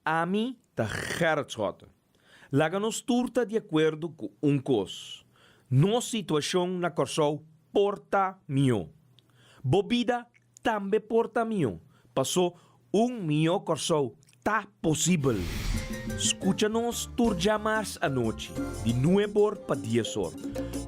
A mim tá Gertschota. Laga nos turta de acordo com cos. Nossa situação na Corsou porta mio. Bobida também porta mio. Passou mio Corsou tá possível. Escucha-nos turja mais à noite, de 9 para 10 horas.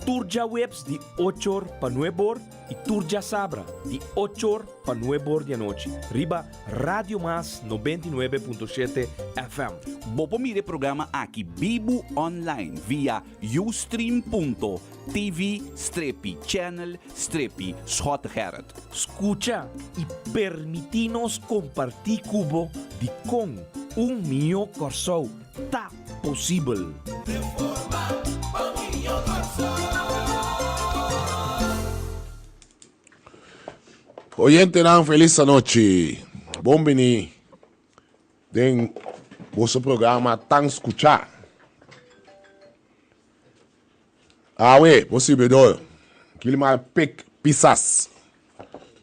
Turja webs de 8 horas para 9 horas e turja sabra de 8 horas para 9 horas da noite. Riba Radio Mas 99.7 FM. Bopo mire programa aqui Bibo online via ustream.tv/channel/Schotgerrit. Escucha e permitinos compartir cubo de com Miho Ko tá possível. Oyente, feliz noite. Bom venir em vosso programa Tan Escuchar. Posibel. Kilma Pic Pisas.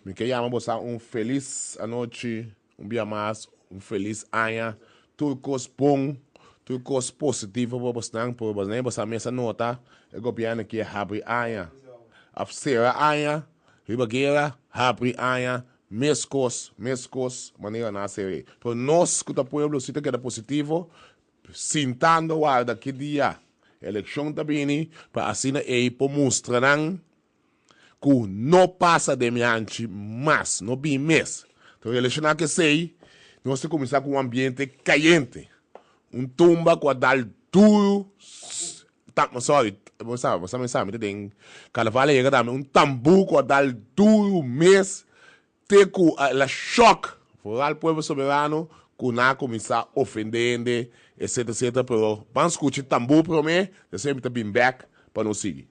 Me que llama vos feliz noite, dia mais, feliz ano. Tudo bom, tudo positivo para você, por você mesa nota, o governo que é happy ano. Afsera ano, ribagueira, happy ano, mescos, maneira na série. Por nós, que o povo se queda positivo, sentando o daqui dia, eleição também, para assim aí, para mostrar que não passa de miante, mas não bem mês. Então, a eleição que sei, nós temos que começar com um ambiente caliente. Tumba com a dar tudo. Você sabe, tem carnaval aí, tambu com a dar tudo mês. Tem com a choque. Para o povo soberano, que não começar a ofender, etc. Pero, vamos escutar tambu para mim, eu sempre estou bem back para nos seguir.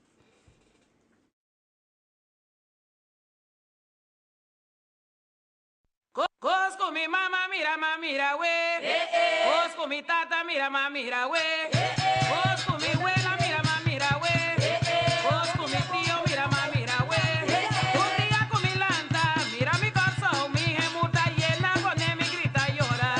Cosco mi mamá, mira, we. Cosco mi tata, mira, we. Cosco mi abuela, mira, we. Cosco mi tío, mira, we. Un día con mi lanta, mira mi corazón, mi gemuta llena, pone mi grita llora.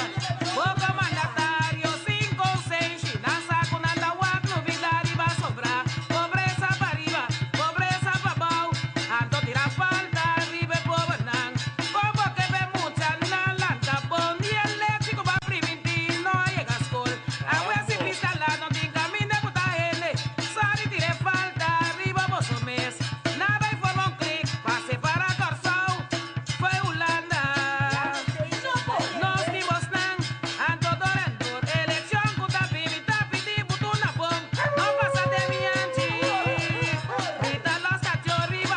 Poco mandatario, 5 o 6, chinanza con andawak, no vida va a sobrar. Pobreza para arriba, pobreza para abajo, ando tira falta, vive pobre nan. Como que ve mucha na lanta, pon y el léxico va primitir, no llega a school. Agua sin cristal, no tenga mi nebuta L. Sari tire falta, arriba vos un mes. Nada y forma un clic, pase para Corsou. Fue Holanda. Nos dimos nan, ando dorando. Elección puta pibi, tapi putuna pon. No pasa de mi anchi. Grita los cachos arriba,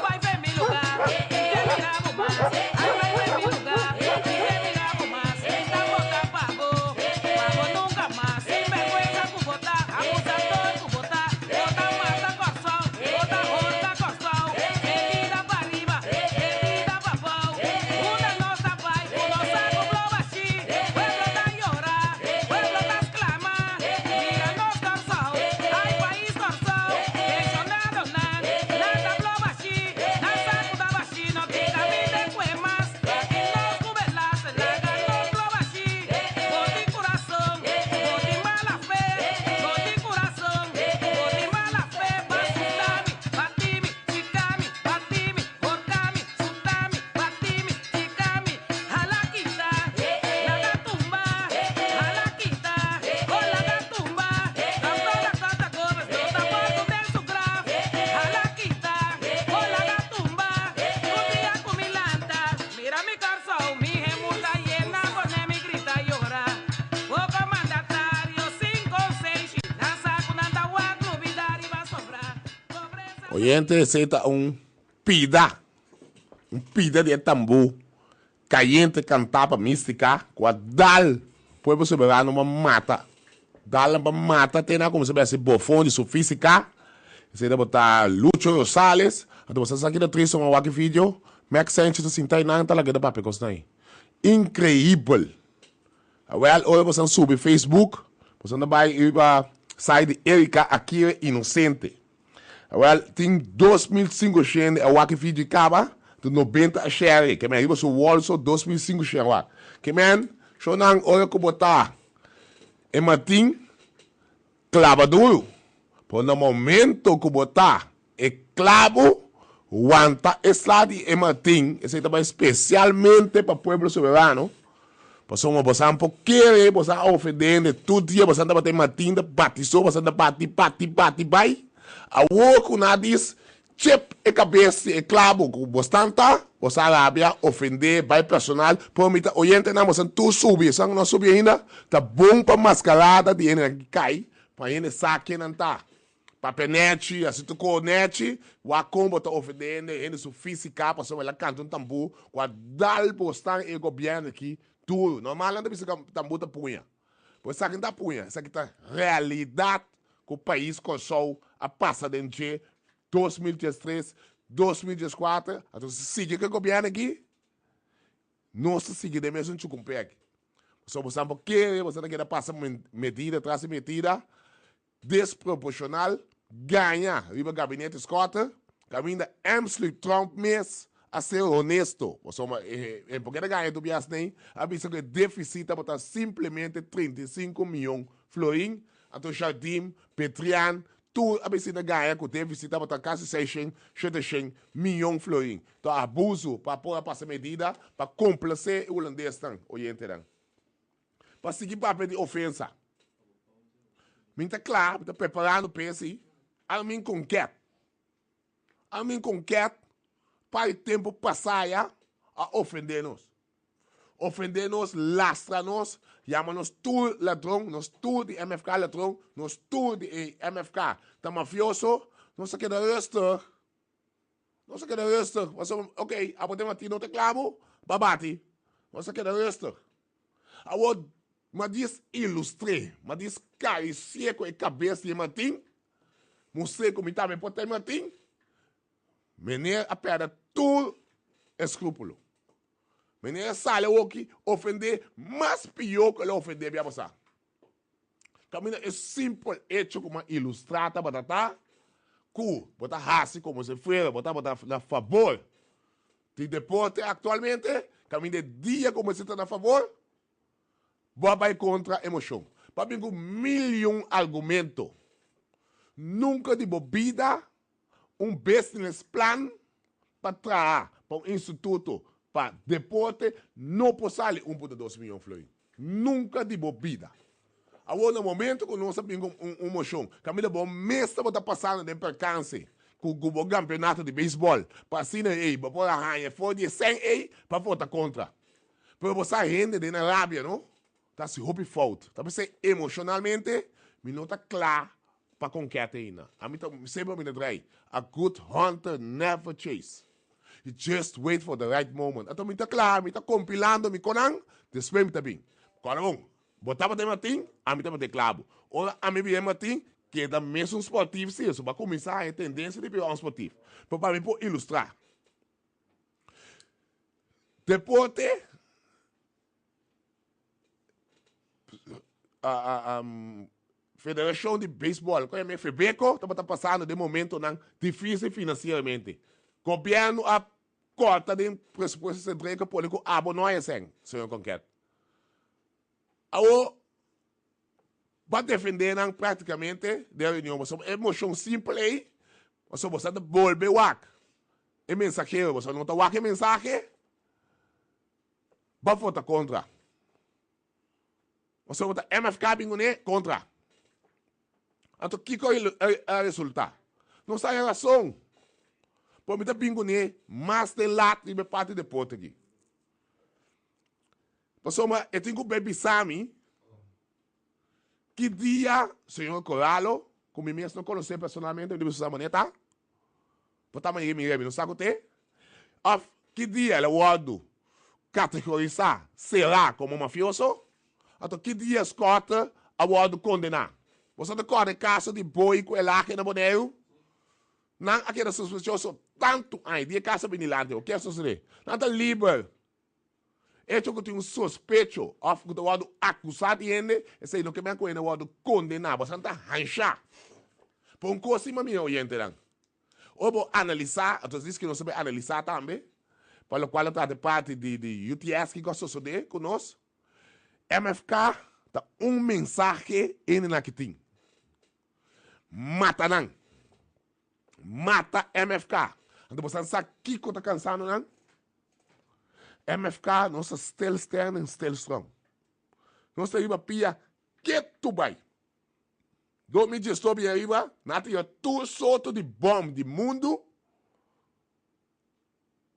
vai ver mi lugar. Que miramos más, ay vai ver mi lugar. Que miramos más, esta bota pago nunca más. Sin vergüenza con votar, acusador con votar. Bota mata Corsou, bota horta Corsou. Vida para arriba, vida para abajo. Una nossa vai, uno saco blobaxi. Pueblo da llorar, pueblo da exclamar. Mira nos Corsou, ay país Corsou. Pensionado nan, nada blobaxi. Nan saco da baxi, no que camine fue más. Y nos cubelas, laga nos blobaxi. Boti corazón, boti mala fe. Boti corazón, boti mala fe. Basutami, batimi, chicami, batimi, horcami, sutami, batimi, chicami. Jalaquita, laga tumba, jalaquita, con laga tumba. Tanto la tata cobres, pero tampoco del su graf. Jalaquita, con laga tumba. Un día con mi lanta, mira mi Corsou, mi gemuta llena, pone mi grita llora. Poco mandatario, 5 o 6, chinanza con andawak, no vida y va a sobrar. Pobreza. Oyente, aceita pida de tambu, caliente cantapa mística, guardal, pueblo soberano uma mata, dá uma mata, tem como se tivesse bofão de sofistica, você deve botar Lucho Rosales, então você sabe que três são uma vídeo, Max Sanchez assim tá aí não tá lá que dá papel costa aí, incrível, well, hoje você sube Facebook, você não vai über site Erika Akira Inocente. Well, tem 2.500 a waki vídeo acaba, de 90 a share, que me arriba so wall so 2.500 share wak. Que men, Shonang olha que botar. E matin, clava duro. Por no momento que botar, e clavo, aguanta esladi e matin. Esse também especialmente para o povo soberano. Você não pode um pouquinho, você ofendendo todo dia, você anda batendo matin, bate só, você anda bate, vai. A outra nada diz, chip e cabeça e clavo, bastante, você rabia, ofender, vai personal, por mim, oyente, não, você tu subir, você não subir ainda, tá bom para mascarada de energia que cai, para ele saque não tá. Para penete, assim tu conete, o acombo tá ofendendo, ele su física, para só ela canta um tambor, com a dal postar e governo aqui, tudo. Normal, não deve ser tambor da punha. Pois isso aqui tá punha, isso aqui tá realidade que o país consome a passa de 2013, 2014, então se sigue que o governo aqui, não se sigue de mesmo que cumprir aqui. Só você não quer, você não quer passar medida, traz medida, desproporcional, ganha, riba gabinete escota, caminho absolutamente Trump mesmo, a ser honesto. Porque não ganha do bias nem, a vista que deficit está simplesmente 35 milhões florim, então jardim, petrian, tudo a vista ganha que deficit está quase 600 milhões florim. Então abuso para pôr a passar medida, para complacer o holandês, oriente. Para seguir papel de ofensa. Mim tá claro, está preparando para esse. A mim conquete. A mim conquete para o tempo passar a ofender-nos. Ofender-nos, lastra-nos, chama-nos tudo ladrão, nós tudo de MFK ladrão, nós tudo de MFK. Tá mafioso, não se queda resto. Não se queda resto. Ok, a poder matar não te clavo, babate. Não se queda resto. Agora, mas diz ilustrei, mas diz caricia com a cabeça de matim, mostrei como está me pode ter matim, menina a perda tudo escrúpulo. Menina sale aqui ofender, mais pior que ele ofender bem passar. Caminho é simples, hecho como ilustrata, batata, botar raça como se for, botar a favor de deporte atualmente, caminho de dia como se está a favor, vai contra a emoção. Para mim, 1.000.000 argumentos. Nunca de bobida, business plan para trazer para um instituto para deporte, não pode sair 1,2 milhões de flores. Nunca de bobida. Agora, no momento que nós sabemos uma emoção, Camila, bom, mesmo está passando de percance com o campeonato de beisebol, para assim, para pôr a rainha, for de 100, para votar contra. Para você rende de na rábia, não? Tá se roupa falta. Tá você emocionalmente, me não tá claro para conquista ainda. A mim sempre me drai. A good hunter never chase. You just wait for the right moment. Então me tá claro, me tá compilando, me conang, depois me tá bem. Agora bom, botava de matin, a mim tá me claro. Ora a mim bem matin, que é da mesmo esportivo, se isso vai começar a tendência de pegar um esportivo. Para mim por ilustrar. Deporte a Federação de Beisebol, que é a MFK, está passando de momento difícil financeiramente. O governo a corta de pressuposto central público não é assim, senhor Conquete. Agora, para defender praticamente da reunião, você é emoção simples aí, você precisa volver o WAC. É mensageiro, você não está WAC, é mensagem, vai votar contra. Você vota MFK bingoné contra. Então, o que é o resultado? Não sai a razão. Por mim, bingoné, mais de lado de parte de porta aqui. Pessoal, eu tenho que beber sami. Que dia, senhor Coralo, como eu mesmo não conheci personalmente, eu devo usar a moneta. Botar amanhã, não sabe o que? Que dia ele pode categorizar, será como mafioso? Então, que dia escota a pode condenar? Você não corre caso de boi com ele aqui no boneiro? Não, aquele suspeitoso, tanto aí, de casa benilante, o que é suceder? Não está livre. É que tem um suspeito, que o lado acusado ainda, esse aí não que me aconhece, o lado condenar, você não está ranchar. Por um coisa, mas me oriente, não. Ou vou analisar, então diz que não sabe analisar também, para o qual eu trato de parte de UTS que gosta de suceder conosco. MFK tá mensagem em naquitim. Mata não. Mata MFK. Então você sabe que está cansado não? MFK não está still standing, still strong. Não está iba pia que tu vai. 2019 arriba, nata ia tu soto de bom de mundo.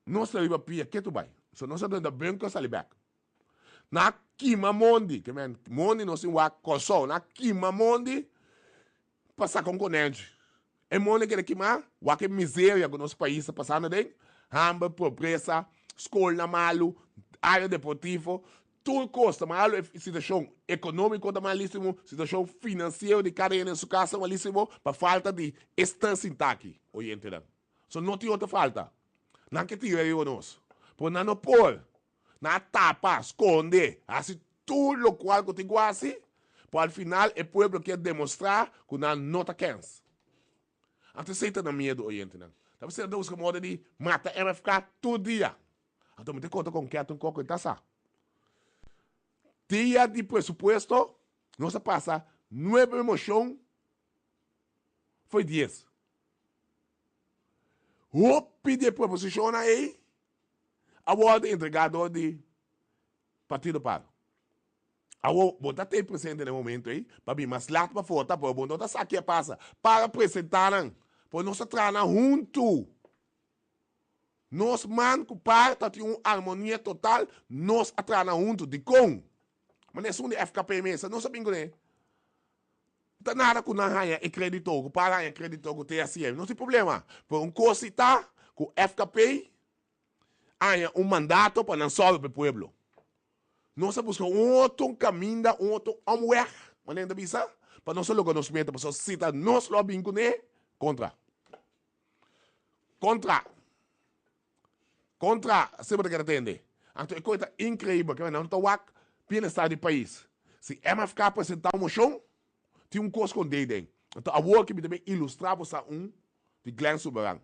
Não está iba pia que tu vai. So não está dando bem com salibek. Na kima mondi, que men mondi não se wa koso, na kima mondi passar com conente. É mondi que kima, wa que miséria que nosso país está passando dentro, hamba, pobreza, escola malo, área deportiva, tudo custa malo, situação econômica tá malíssimo, situação financeira de cada um em sua casa malíssimo, para falta de estância aqui, hoje entendeu? So não tem outra falta. Não que tira eu nós. Por não pôr, na tapa, esconde, assim tudo lo qual que tem quase, para al final o povo quer demonstrar que não está cansa. Então você está no medo hoje entendeu? Então você está buscando modo de matar MFK todo dia. Então me tem conta com que um coco está sa. Dia de presupuesto, não se passa 9 emoção, foi 10. O pedir proposição aí, a ordem entregador de Partido Paro. A botar tem presente no momento aí, para vir mais lá para fora, para o mundo não sabe o que passa, para apresentar, para nós trabalhar junto. Nós, man, que para ter uma harmonia total, nós trabalhar junto, de com. Mas não é só de FKP mesmo, não sabemos né? Não nada com a rainha e creditou, com para a creditou com o TSM, não tem problema. Por um coisa tá, com o FKP, há mandato para não salvar o povo. Nós buscamos outro caminho, outro amor, mas ainda bisa, para nós logo nos meter, para nós citar nós lo vincular contra. Contra, sempre que entende. Então é coisa incrível, que não está o bem-estar do país. Se MFK apresentar uma moção, tem um curso com dele. Então a work que também ilustrava de Glenn Soberano.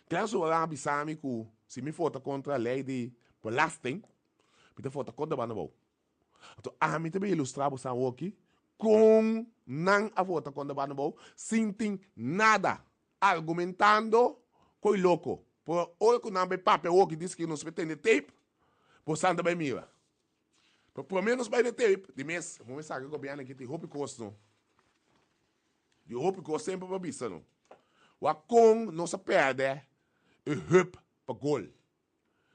Glenn Soberano avisava que se me for contra a lei de belasting, me for contra o banco. Então a mim também ilustrava essa work com não a votar contra o banco, sem ter nada, argumentando com o louco. Por hoje que não é papel work diz que não se tem tape, por santa bem mira. Por menos vai de tape, de mês, vamos pensar que o governo aqui tem roupa e custo. De roupa e custo sempre para bisa, não. O acon não se perde, o roupa para gol.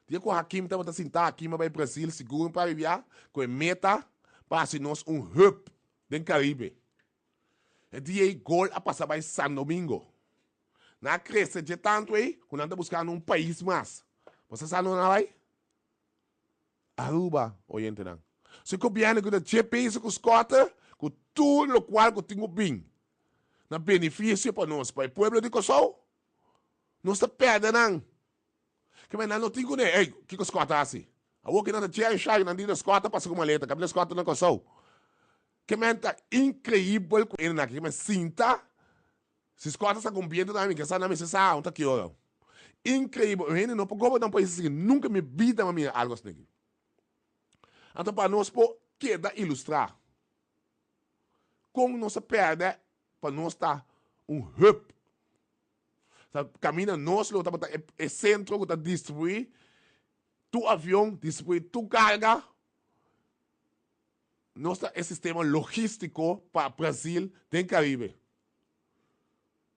Dia que o Hakim estava sentado aqui, mas vai para o Brasil, seguro para viajar, com a meta, para se nós roupa do Caribe. E dia gol a passar para São Domingo. Na cresce de tanto aí, quando anda buscando país mais. Você sabe onde vai? Aruba, oyente não. Se o governo que tem país que escota, com tudo o qual que tem bem, na benefício para nós, para o povo de Kosovo, não se perde não. Que mas não tem que ei, que escota assim? A outra que não tinha enxerga, não tem escota para uma letra, que escota na Kosovo. Que mas tá incrível com ele aqui, mas sinta, se escota essa compreende também, que essa não me se sabe, não tá aqui olha. Incrível, eu ainda não posso dar um país assim, nunca me vida a minha algo assim. Então, para nós, queda ilustrar como não se perde, para nós estar hub. Caminha nós, é centro que está distribuir tu avião, distribuir tu carga. Nós é sistema logístico para o Brasil, tem Caribe.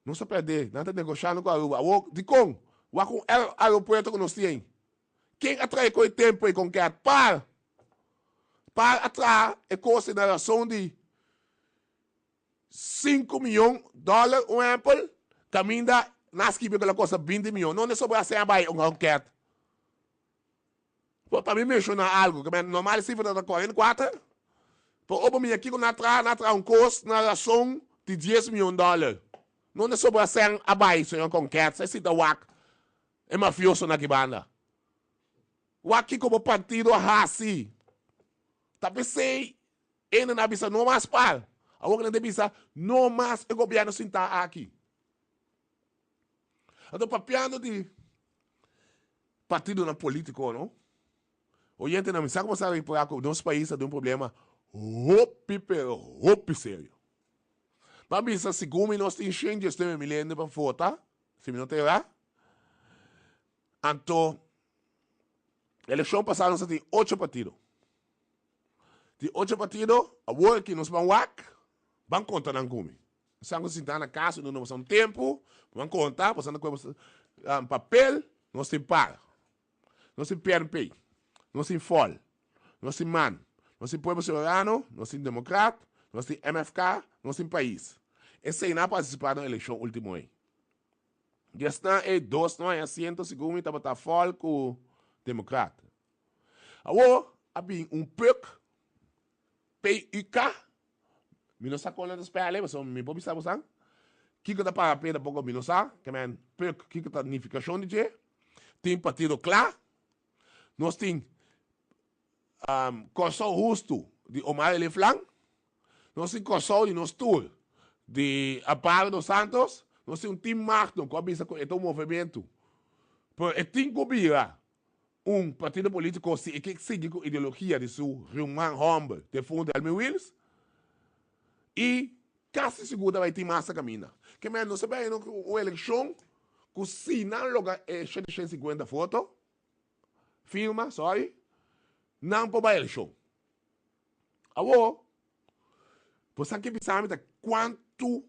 Não se perde, não está negociando com a Aruba. De com o aeroporto que nós temos. Quem atrai com o tempo e com que para atrás é consideração de $5 milhões, um Apple, caminha nas que pela coisa 20 milhões. Não é sobre a ser abai um enquete. Para mim mencionar algo, que é normal se for da 44, para o meu aqui na atrás um custo na razão de $10 milhões. Não é sobre a ser abai um enquete, se cita o é mafioso na banda. O aqui como partido assim. Talvez sei, ainda não bisa não mais para. A outra não bisa não mais o governo sentar aqui. Então, papiando de partido na político, não? Oyente, não me sabe como sabe por aqui, nos países tem um problema roupi sério. Mas bisa segundo nós temos changes de milênio para votar, se não tem lá. Então, eleição passada nós temos 8 partidos. De 8 partidos, a work que nós vamos contar na cume. Estamos sentados na casa, não temos um tempo, vamos contar, passando com papel, nós temos par. Nós temos PNP, nós temos FOL, nós temos MAN, nós temos Povo Soberano, nós temos Democrata, nós temos MFK, nós temos País. Esse aí não participou na eleição última aí. Já está aí 2 não é assento, segundo estava tá FOL com Democrata. Agora, havia um PUC, PUK, me não sabe qual é o espelho, mas me pode saber você? Que está para a pena pouco me não sabe, que é PUC, que está a unificação de G. Tem partido claro. Nós temos Corso Justo de Omar Eleflan. Nós temos Corso de Nostur de Aparo dos Santos. Nós temos um time Martin que avisa com este movimento. Por tem que um partido político que segue com a ideologia de seu Human Humble, de fundo de Elmer Wills. E quase seguro vai ter massa caminha. Que mesmo não se vê uma eleição que se não loga 150 fotos, filma, sorry, não pode ir eleição. Agora, você quer pensar quanto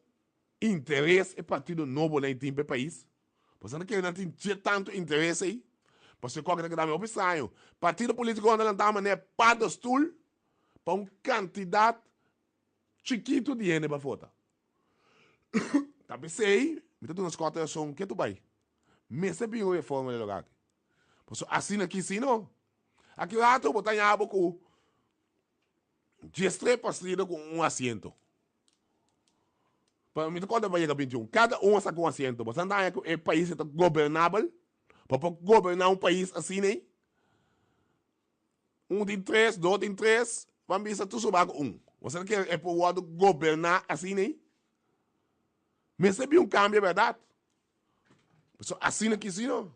interesse o partido novo tem para o país? Você não quer ter tanto interesse aí? Você quer que dá meu opção. Partido político onde não dá maneira para stool para um candidato chiquito de gente para votar. Tá pensei, me tu nas cotas são que tu vai. Me sempre eu reforma de lugar. Assim aqui sim não. Aqui lá tu botar em abo com 13 partidos com um assento. Para mim, quando vai chegar 21, cada um está com um assento. Você não é que o país está governável. Para governar um país assim, né? Um tem 3, 2 tem 3. Vamos ver se tu subir com um. Você não quer para o lado governar assim, né? Mas sempre um cambio, é verdade? Assim aqui, sim, não?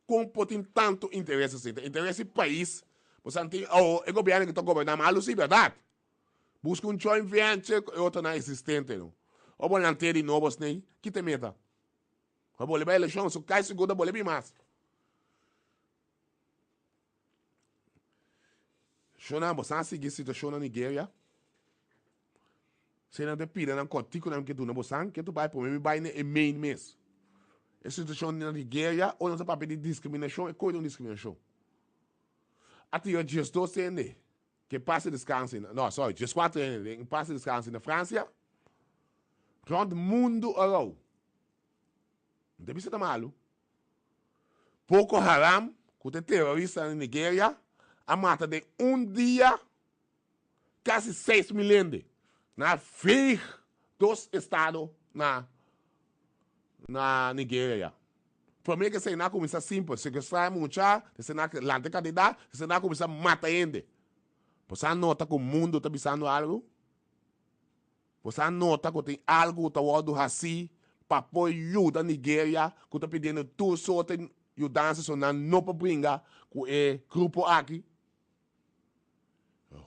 Como tem tanto interesse assim? Interesse do país. Você não tem o governo que está governando mal, sim, verdade? Busca um joint venture, outro não é existente, não? Ou vou lançar de novo, né? Que te meta? Ou vou levar a eleição, se cai segunda, vou levar mais. Shona, você não seguir a situação na Nigéria? Você não te pira, não contigo, não que tu não você que tu vai por mim, vai no main mês. A situação na Nigéria, ou não se pode pedir discriminação, é coisa de discriminação. Até o dia 12 anos, que passa descanso, não, sorry, dia 4 anos, que passa descanso na França, rond mundo alô. Não deve ser malo. Boko Haram, que é terrorista na Nigéria, a mata de um dia, quase 6 milhões. Na feira dos estados na Nigéria. Para mim, que você não começa simples. Se você vai muita, você não lanta candidato, você não começa a matar ainda. Você nota que o mundo está pensando algo? Você nota que tem algo que está assim, para apoiar a Nigéria, que está pedindo tudo sorte de ajudança, não para brincar com o grupo aqui.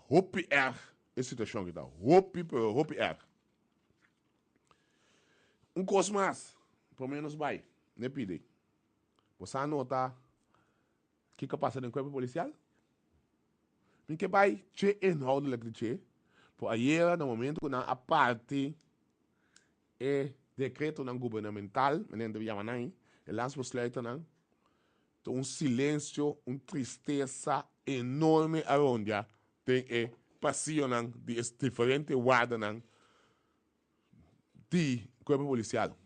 Hope é a situação que está. Hope é. Um coisa mais, pelo menos vai, ne pedi. Você nota o que passa no corpo policial? Porque vai, che enrola lá que che. Por aí, no momento, a parte decreto não governamental, me lembro de Yanu, o lançamento não, um silêncio, uma tristeza enorme aonde tem passeio de diferentes guardas de corpo policial.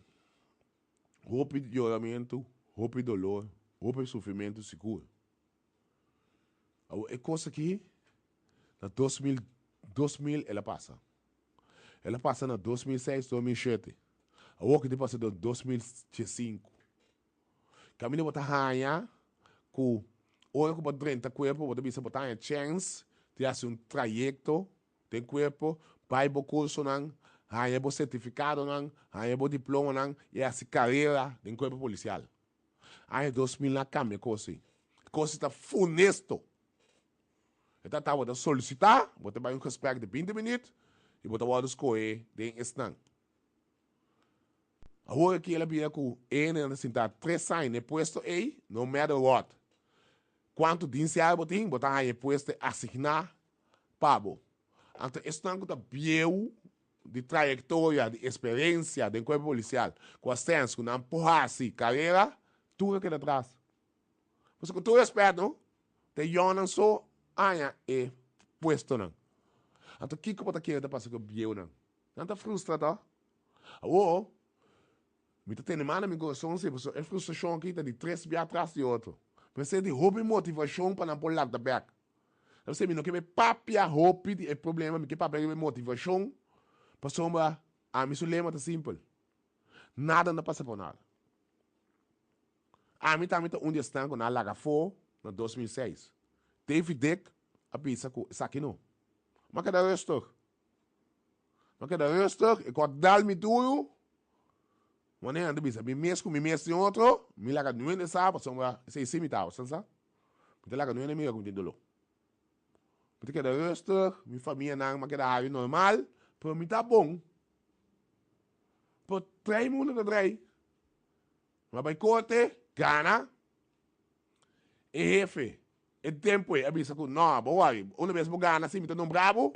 Roupa de choramento, roupa de dolor, roupa de sofrimento seguro. É coisa que na 2000 ela passa. Ela passa na 2006, 2007. A outra que passa em 2005. Caminho botar ranha com olha com 30 corpo, botar botar a chance de fazer um trajeto de corpo, vai bo curso não, ranha bo certificado não, ranha bo diploma não, e a carreira de corpo policial. Aí 2000 na cambia coisa. coisa está funesto. Então, tá, vou solicitar, vou ter um respeito de 20 minutos e vou ter escolher de estão. Agora que ele via com ele, assim, tá 3 anos, né, posto aí, no matter what. Quanto dinheiro você tem, botar aí posto assignar, pago. Então, estão com o de trajetória, de experiência, de corpo policial, com a senso, com a empurrar-se, carreira, tudo aqui atrás. Você com todo respeito, não? Te Yanu só, é posto, não. Então, o que você quer passar com o bieu, não? Não está frustrado, ou me tá tendo mal na minha coração, é frustração aqui, tá de 3 dias atrás de outro. Você de roupa e motivação para não pular da back. Você me não quer me papia roupa, é problema, me quer papia motivação, para sombra, a mim lema tá simples. Nada não passa por nada. A mim também tá onde está com a Laga 4, no 2006. David Dick, a pizza com isso aqui não. Mas que da rustig. Ik word dal me tudo. Wanneer de bisa, mi mes de outro, mi laga nu ne sa, sombra, sei simitao, sansa. Mi laga nu ne mi com de dolo. Porque que da rustig, mi família não, mas que da havi normal, para mim tá bom. Por 3 mundo da 3. Mas vai corte, gana. E jefe, e tempo é bisa com não, boa, uma vez por gana, assim, me tá não bravo,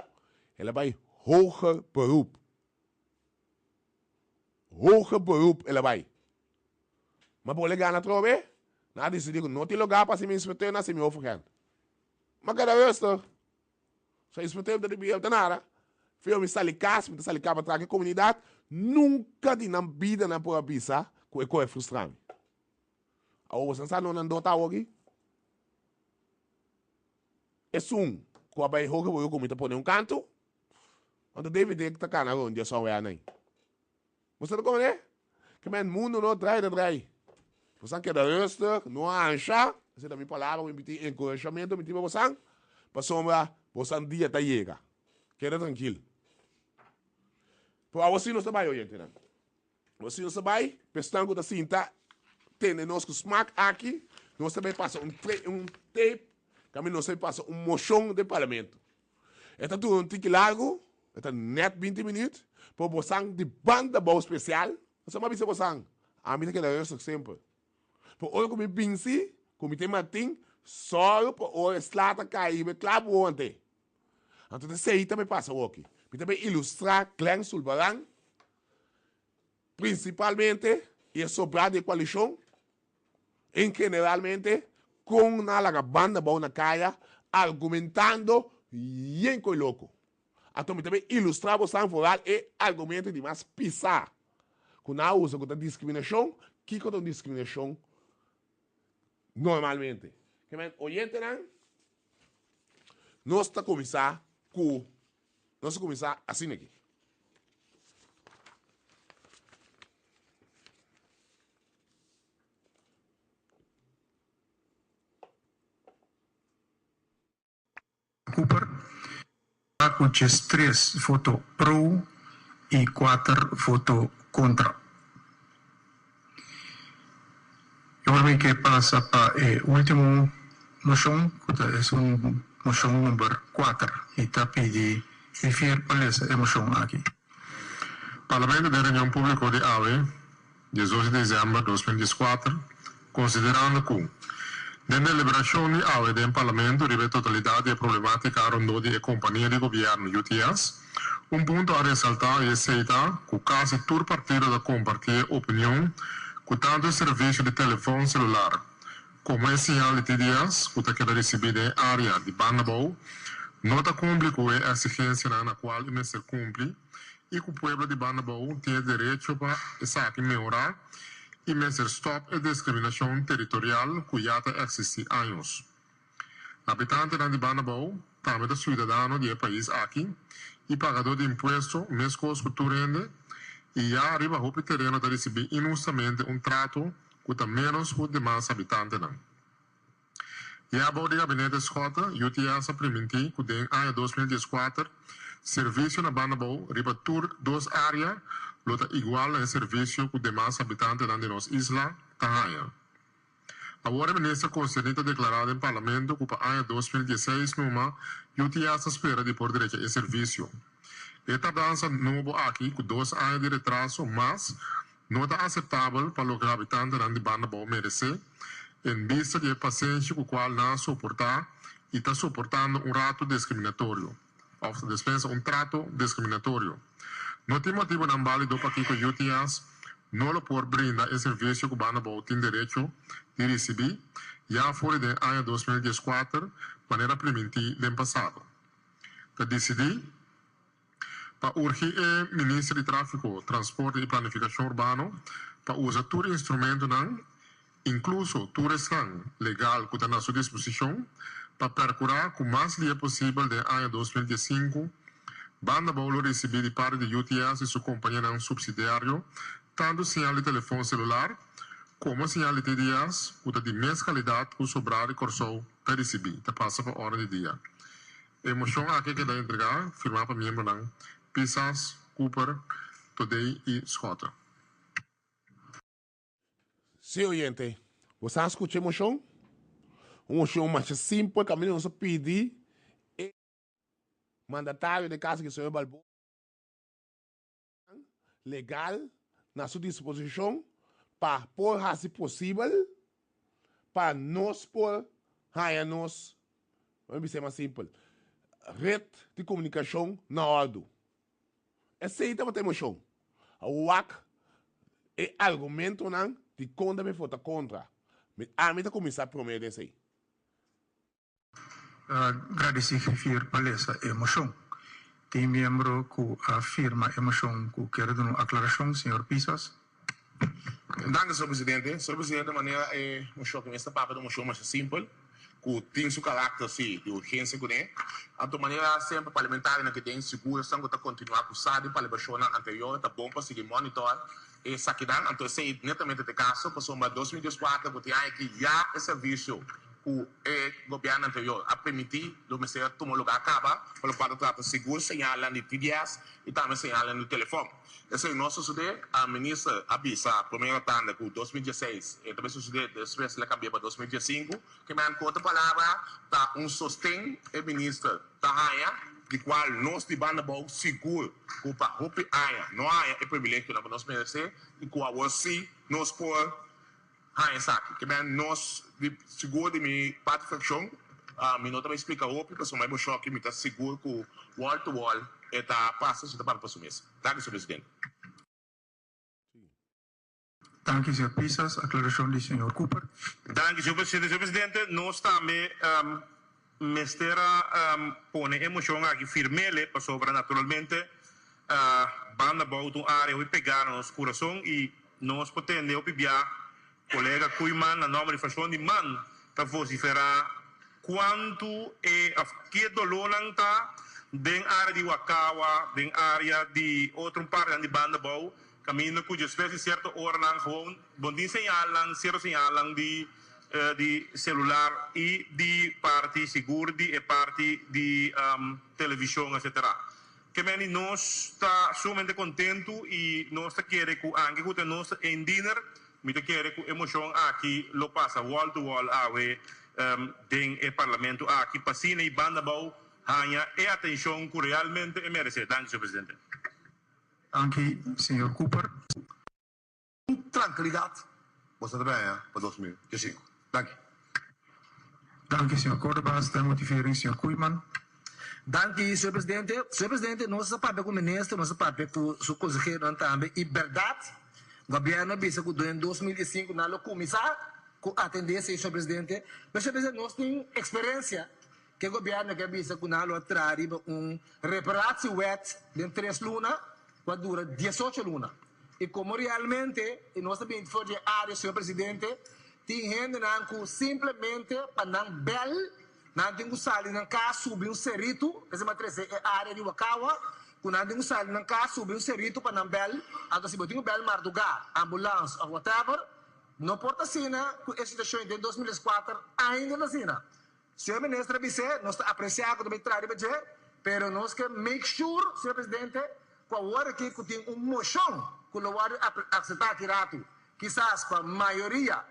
ela vai hoger beroep. Hoger beroep, ela vai. Mas por legal na trove, nada disso, digo, não tem lugar para se me inspetor, não se me oferece. Mas cada vez, se inspetor não tem nada, filme salicar, me salicar para trazer a comunidade, nunca de na vida na por abisar, que é frustrante. A você sabe não andou tá aqui? É com a bai hoger beroep, como está por um canto, onde deve ter que tá cá na onde só é aí. Você não como, né? Que o mundo não trai. Você quer dar rustig, não acha. Você também palavra, me pedir encorajamento, me pedir para você. Para sombra, você um dia tá chega. Queda tranquilo. Para você não se vai, gente, né? Você não se vai, pensando que assim, tá tendo nosso smack aqui, nós também passa um tape, também nós também passa moção de parlamento. É tudo um tique largo, é net 20 minutos, para você de banda boa especial, você não vai você. A mim que é sempre. Por hoje como pinci, como tem matin, só por hoje slata cair, me clavo ontem. Então você aí também passa aqui. Me também ilustrar clã sulbarang, principalmente e sobrar de coalição, em generalmente com na banda boa na caia, argumentando e em louco. Então, também ilustrar você foral e argumento de mais pisar. Quando a usa contra discriminação, que contra discriminação normalmente. Que men, oyente não? Nós está começar com, nós começar assim aqui. Cooper. Com 3 votos pro e 4 votos contra. Agora que passa para a última moção, que é uma moção número 4, e está pedindo referir para essa moção aqui. Parlamento de Reunião Pública de AVE, 18 de dezembro de 2014, considerando que nella deliberazione AVE del Parlamento rive totalità delle problematiche rondò di compagnie di governo UTS, un punto a risaltare è seita che quasi tutto il partito da compartire opinione che tanto il servizio di telefono cellulare come il segnale TDS che da ricevere area di Banabou nota cumpre con le esigenze nella quale il messer cumpre e che il pueblo di Banabou tiene diritto a esaki migliorare e messer stop e discriminação territorial que já existe há anos. Habitante de Banabou, também é cidadão do país aqui e pagador de imposto, mesmo que tu rende, e já arriba ao terreno de receber injustamente trato que menos que os demais habitantes. E a boa de gabinete escota, UTS permitiu que em ano 2014, serviço na Banabou riba tur 2 áreas lota igual ao serviço que os demais habitantes da nossa isla tahanha. Agora, o ministro concernente declarado em parlamento que para o ano 2016, numa UTS espera de por direito e serviço. Esta dança novo aqui, com 2 anos de retraso, mas não está aceitável para os habitantes de banda bom merecer, em vista de paciência com o qual não suportar e está suportando rato discriminatório, ou dispensa trato discriminatório. Não tem motivo não válido para que o UTS não lo por brindar esse serviço que o banda bom tem direito de receber, já fora do ano 2014, de maneira preventiva no passado. Para decidir, para urgir o ministro de Tráfego, Transporte e Planificação Urbano para usar todo instrumento, incluso todo legal que está na sua disposição, para procurar o mais dia possível do ano 2015, banda bolo receber de parte de UTS e sua companhia subsidiário, tanto sinal de telefone celular, como sinal de TDS, que está de mesma qualidade que o sobrado e corsou para receber, que passa para hora de dia. Emoção aqui que dá entregar, firmar para membro Pisas, Cooper, Today e Scott. Sim, oyente. Você escutou a moção? Uma moção mais simples, que a menina não pedir. E mandatário de casa que o senhor Balbo legal na sua disposição para pôr, se possível, para nós pôr, nós, vamos dizer mais simples, rede de comunicação na ordem. Essa aí também tem moção. O WAC é argumento não de conta me vota contra. A mim está começar a prometer isso aí. Agradecer a palestra e moção. Tem membro que afirma a moção que quer dar uma aclaração, senhor Pisas. Danke, senhor presidente. Senhor presidente, de maneira é moção que esta parte é uma moção mais simples, que tem seu caráter de urgência que tem. De maneira sempre parlamentar que tem segurança que continuar com o SAD para a legislação anterior, está bom para seguir monitor e saquear. Então, esse é netamente o caso, para o 2014, que tem aqui já esse serviço que o governo anterior a permitir o Ministério tomar lugar acaba, para o qual trata seguro, señalan de TDS e também señalan no telefone. Esse é o nosso suceder, a ministra avisa a primeira tanda com 2016, e também suceder, depois ela cambiou para 2015, que me conta a palavra, tá sostém a ministra da raia, de qual nós de banda bom seguro, que para roupa aia, não aia é privilégio que nós merecer, e que agora sim, nós por que nós seguro de minha perfeição, me não também explica o que pessoal mais choque, me está seguro que wall to wall está passa para o próximo mês. Danke, senhor presidente. Danke, senhor Pisas. Aclaração do senhor Cooper. Danke, senhor presidente. Senhor presidente, nós também mestera pone emoção aqui firmele para sobre naturalmente banda bautum área e pegar nos coração e nós podemos opiar colega Kuiman na nome de fashion de man para vociferar quanto é que dolor não está dentro área de Wakawa, dentro área de outra parte de banda bau caminho cuja espécie certa hora não gewoon bondin señalan certo señalan de celular e de parte seguro e parte de televisão etc. Que meni nós está sumamente contento e nós queremos que anche que nós em dinner me quer que emoção aqui lo passa wall to wall dentro do parlamento aqui passina e banda bau hanha e atenção que realmente merece. Danke, senhor presidente. Danke, senhor Cooper. Tranquilidade. Você também para 2015. Danke. Danke, senhor Cordobas. Da motivering, senhor Kuiman. Danke, senhor presidente. Senhor presidente, nosso papel como ministro, nosso papel como conselheiro também, e verdade. O governo disse que em 2005 não começar a atender, senhor presidente. Mas, senhor presidente, nós temos experiência que o governo quer dizer que não traz reparação wet de 3 lunas, que dura 18 lunas. E como realmente, nós também for de área, senhor presidente, tem gente que simplesmente para não bel, não tem que sair na casa, subir cerrito, essa é a área de Wakawa, quando não tem que sair na casa, subir cerrito para não bel, então se botar um bel mardugar, ambulância ou whatever, não porta sina, que a situação de 2004 ainda não sina. Senhor ministro, nós apreciamos também trabalho, mas nós queremos make sure, senhor presidente, que a hora que tem moção, que o hora aceitar tirado, quizás para a maioria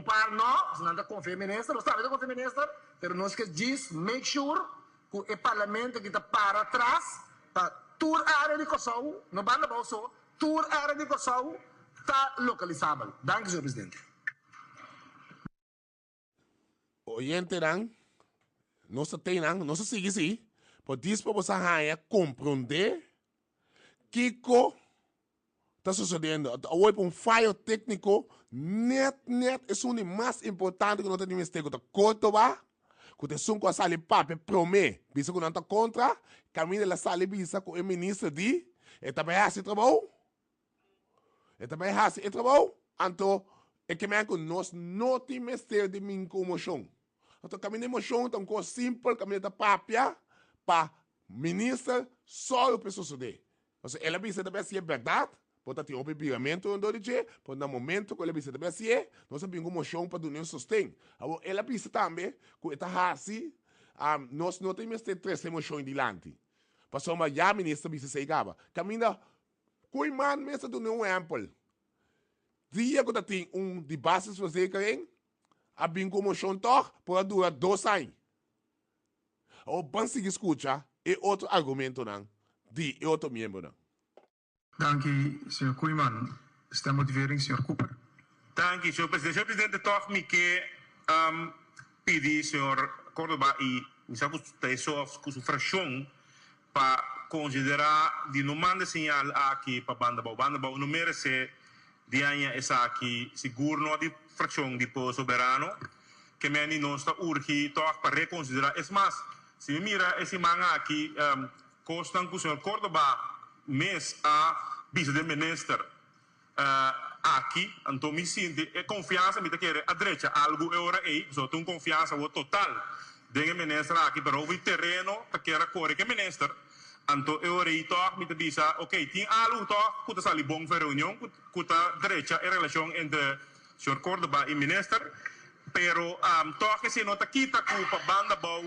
par não, não está confia ministro, não está confia ministro, mas nós que diz, make sure que o parlamento que está para trás, para toda a área de Kosovo, no banda bolso, toda a área de Kosovo está localizável. Danke, senhor presidente. Oyente dan, não se tem não se sigue assim, por isso para você compreender que está sucedendo. Hoje um falho técnico, net é o mais importante que nós temos que ter. Córdoba, que tem um coisa ali papo promete, bisa que não está contra, caminho da sala bisa com o ministro de, e também há esse trabalho, então é que nós não temos que ter de mim com emoção. Então, caminho de emoção, então, coisa simples, caminho da papia, para ministro, só o pessoal suceder. Então, ela bisa também se é verdade, pode ter um pagamento onde ele diz, pode no momento que ela bisa também se é, nós sabemos como emoção para donar sustento. Ela bisa também, que está assim, nós não temos que ter três emoções diante. Para somar, já ministro bisa se acaba. Caminho, cuiman mesmo do não amplo. Dia que tem de bases verzekering, a bem como chontor pode durar 2 anos. O banco que escuta é outro argumento não, de outro membro não. Dank u, senhor Koeman. Stemmotivering, senhor Cooper. Dank u, senhor presidente. Senhor presidente, toch me que pedir, senhor Córdoba, e já que sua fração para considerar de não manda sinal aqui para Bandabau. Bandabau não merece de anha essa aqui seguro não de fração de povo soberano que me não está urge toch para reconsiderar. É mais, se me mira esse manga aqui constam com o senhor Córdoba mês a vice-ministro aqui, então me sinto confiança, me quer a direita algo agora aí, só tenho confiança total de ministro aqui para o terreno para que era corre que ministro, então eu aí toch me diz, ok, tem algo toch que está ali bom para reunião, que está direita em relação entre senhor Córdoba e ministro, pero toch se nota quita culpa banda bom,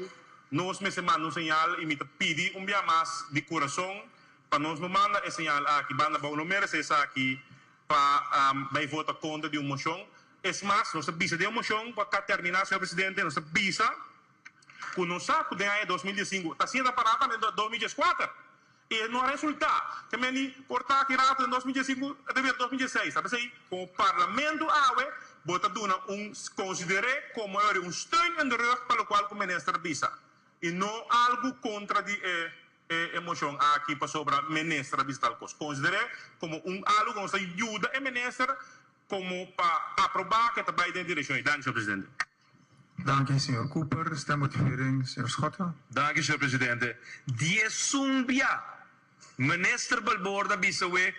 nós me semana sinal e me pedi dia mais de coração para nós não manda esse sinal aqui, banda bom, não merece essa aqui para vai votar contra de uma moção. É mais, nós bisa de uma moção para terminar, senhor presidente, nós bisa que não sabe que em 2005 está sendo parada em 2004 e não resulta. Também cortar aqui rato em 2005 até 2016, sabe assim? Com o parlamento bota duna considere como steun in de rug para o qual o ministro bisa e não algo contra de emoção aqui para sobre a ministra Bistalcos. Considere como algo que ajuda a ministra como para aprovar que está em direção. Dank, senhor presidente. Dank u, senhor Cooper. Stemmotivering, senhor Schotten. Dank u, senhor presidente. Die sumbia, minister Balborda Bissawe,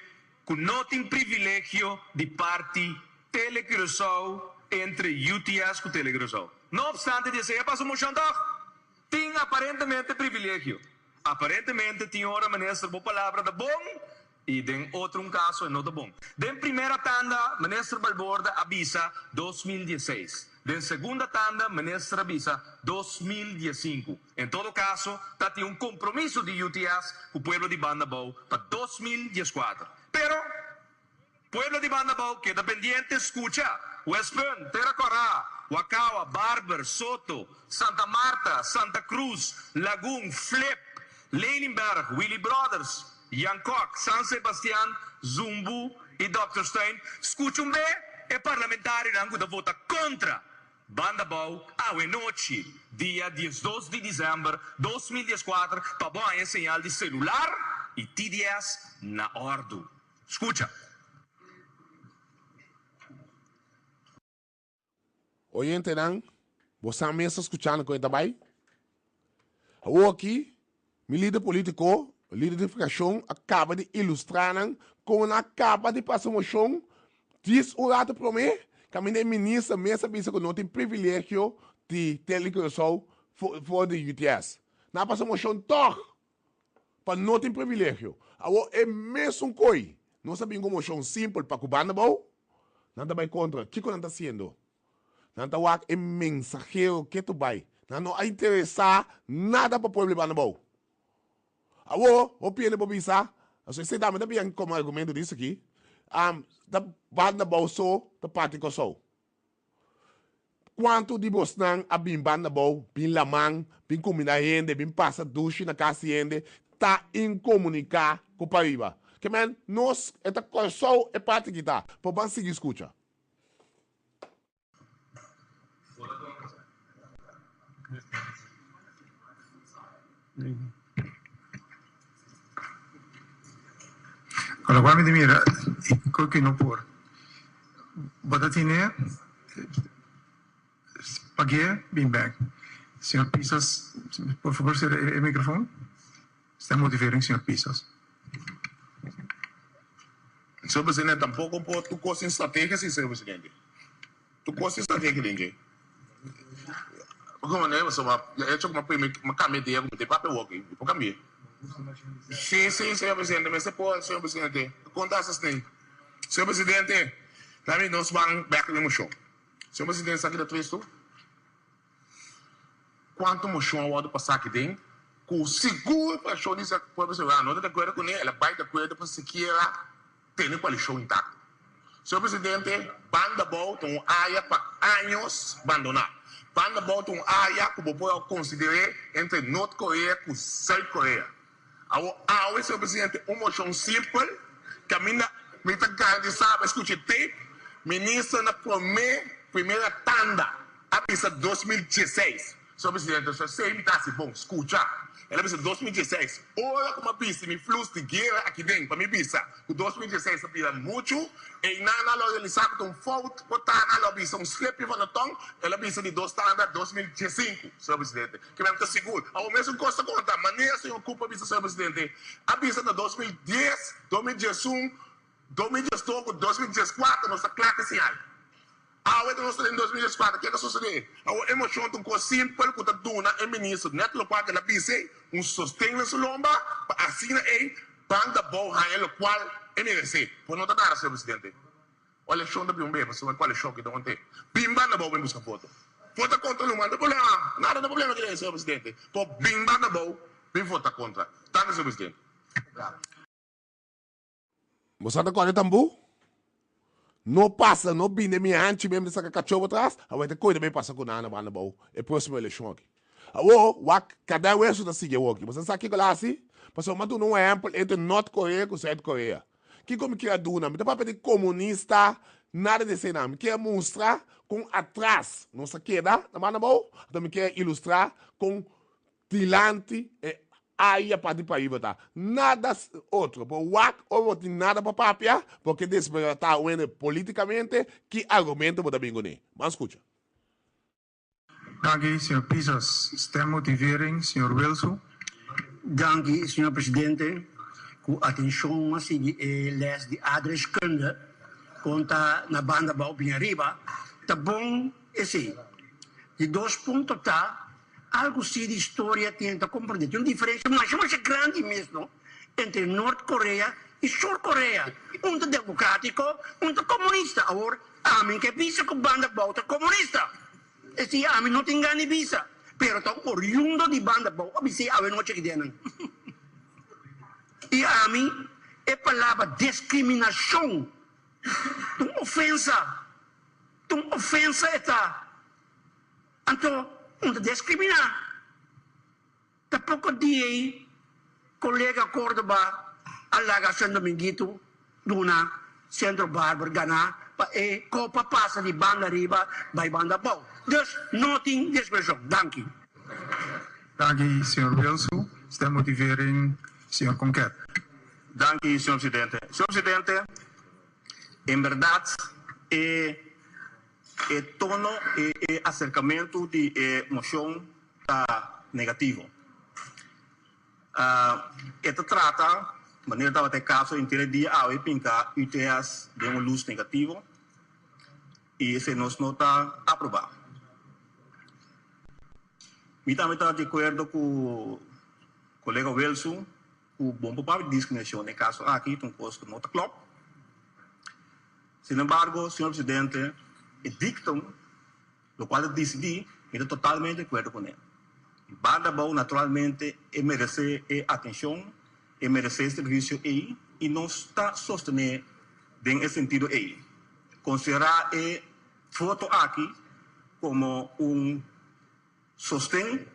que não tem privilégio de parte Telecruzau entre UTS com Telecruzau. Não obstante, disse, é para o moção tem aparentemente privilégio. Aparentemente tinha hora ministro boa palavra da bom e tem outro caso não da bom. Den primeira tanda ministro Balborda avisa 2016. Den segunda tanda ministro avisa 2015. Em todo caso, tá tem compromisso de UTS com o povo de Bandabau para 2014. Pero pueblo de Bandabau queda pendiente escucha. Westburn, Terracorá, Huacaua, Barber, Soto, Santa Marta, Santa Cruz, Lagoon, Flip, Leininberg, Willy Brothers, Yancock, San Sebastián, Zumbu e Dr. Stein, escutam bem, é parlamentar que vota contra Bandabau à noite, dia 12 de dezembro de 2014, para bom em sinal de celular e TDS na ordem. Escuta. Oyente não, você mesmo escutando coisa também? O aqui, meu líder político, líder de fração, acaba de ilustrar como acaba de passar uma moção, diz o lado para mim, que a minha ministra mesmo pensa que não tem privilégio de telecomunicação for de UTS. Não passa uma moção toch, para não ter privilégio. Agora é mesmo coisa, não sabemos como moção simples para cubana bom, não está bem contra, o que não está sendo? Não está é mensageiro que tu vai. Não há interessar nada para o povo de Bandabau. Agora, o piano para pensar, você dá também como argumento disso aqui, da Bandabau só, da parte que eu sou. quanto de bosnan a bim banda bom, bim lamang, bim combinar gente, bim passa duche na casa gente, tá em comunicar com o Pariba. Que man, nós, esta corsou é parte que tá. Por bem seguir escuta. Kalau kami di mira, ko kinopor. Badatine, pague, bim bag. Senhor Pisas, por favor, o microfone. Está motivering, senhor Pisas. Senhor Presidente, tampouco por tu coisa estratégia, senhor Presidente. Tu coisa estratégia, ninguém. Como né, você vai, eu acho que uma caminhada como tem papel aqui, por caminho. Sim, senhor Presidente, mas você pode, senhor Presidente, contar essas coisas. Senhor Presidente, também nós vamos back no show. Senhor Presidente, sabe que é triste? Quanto mochão eu vou passar aqui dentro, com seguro para show disso, pode ser, não tem acordo com ele, ela vai ter acordo para se queira ter qual show intacto. Senhor Presidente, banda volta área para anos abandonar. Banda volta área que eu considerar entre Norte Coreia e Sul Coreia. Agora, senhor Presidente, moção simples, que a minha garantizava, escute tape, ministro na primeira tanda, a pista 2016. Senhor Presidente, eu sei que está bom, escuta. Ela pista 2016. Olha como a pista, me fluxo de guerra aqui dentro, para me pista. O 2016 pisa muito, e na loja ele sabe que um foto, botar na loja um slip para o tom, ela pista de 2 standard 2015, senhor Presidente. Que mesmo está seguro. Ao mesmo custa conta, maneira se ocupa a pista, senhor Presidente. A pista de 2010, 2011, 2012, 2014, não está claro que se há. Agora nós estamos em 2004, o que é que sucedeu? A emoção de um simples que está dando é ministro, neto lo qual que ela disse, sostém na sua lomba, assim é, banda boa, o qual é merece. Por não estar, senhor Presidente. Olha, show da Bimbe, você vai qual é choque de ontem. Bimba na boa, vem buscar foto. Foto contra não manda problema, nada de problema que é, senhor Presidente. Por bimba na boa, vem votar contra. Tá, senhor Presidente. Você está com ele tambu? Não passa, não bine minha antes mesmo dessa cachorro atrás, a vai ter coisa bem passa com nada na boa. É próximo eleição aqui. Cada vez está seguindo aqui. Você sabe que lá assim? Porque eu não é amplo entre Norte Coreia e Sul Coreia. Que como que é duna, não tem papel de comunista, nada desse nome. Quer mostrar com atrás, não se queda, na boa. Também quer ilustrar com tilante aí a partir para aí tá nada outro por ou tem nada para papia porque despertar politicamente que argumento para bem gone mas escuta. Dank, senhor Pisas. Stem motivering, senhor Wilson. Dank, senhor Presidente. Com atenção a seguir les de adreskunde conta na banda bau bem arriba. Tá bom esse. De 2 pontos tá algo assim de história tenta compreender. Tem uma diferença mais grande mesmo entre Norte Coreia e Sul Coreia. Um é democrático, um é comunista. Agora, a mim que pensa que a banda volta comunista. Esse a mim não tem ganho de visa. Pero está oriundo de banda volta. A mim se a mim não que tem. E a mim é palavra discriminação. Uma ofensa. Uma ofensa está. Então, não discriminar. Tapos dia, colega Córdoba, alaga San Dominguito, Luna, Centro Barber, Gana, Copa passa de banda riba, vai banda bom. Dus, nothing discretion. Dank u. Dank u, senhor Wilson. Stem motivering, senhor Conquet. Dank u, senhor Presidente. Senhor Presidente, em verdade, o tono e acercamento de moção está negativo. Esta trata, de maneira que até caso inteiro dia ao pincar UTS de uma luz negativo e se nos nota aprovado. Eu também estou de acordo com o colega Wilson, o bom papel de discriminação no caso aqui, tem um custo que não está claro. Sin embargo, senhor Presidente, o dictum, o qual eu decidi, eu estou totalmente de acordo com ele. Banda bom, naturalmente, merece atenção, merece serviço e não está sustentando nesse sentido aí. Considerar foto aqui, como sostén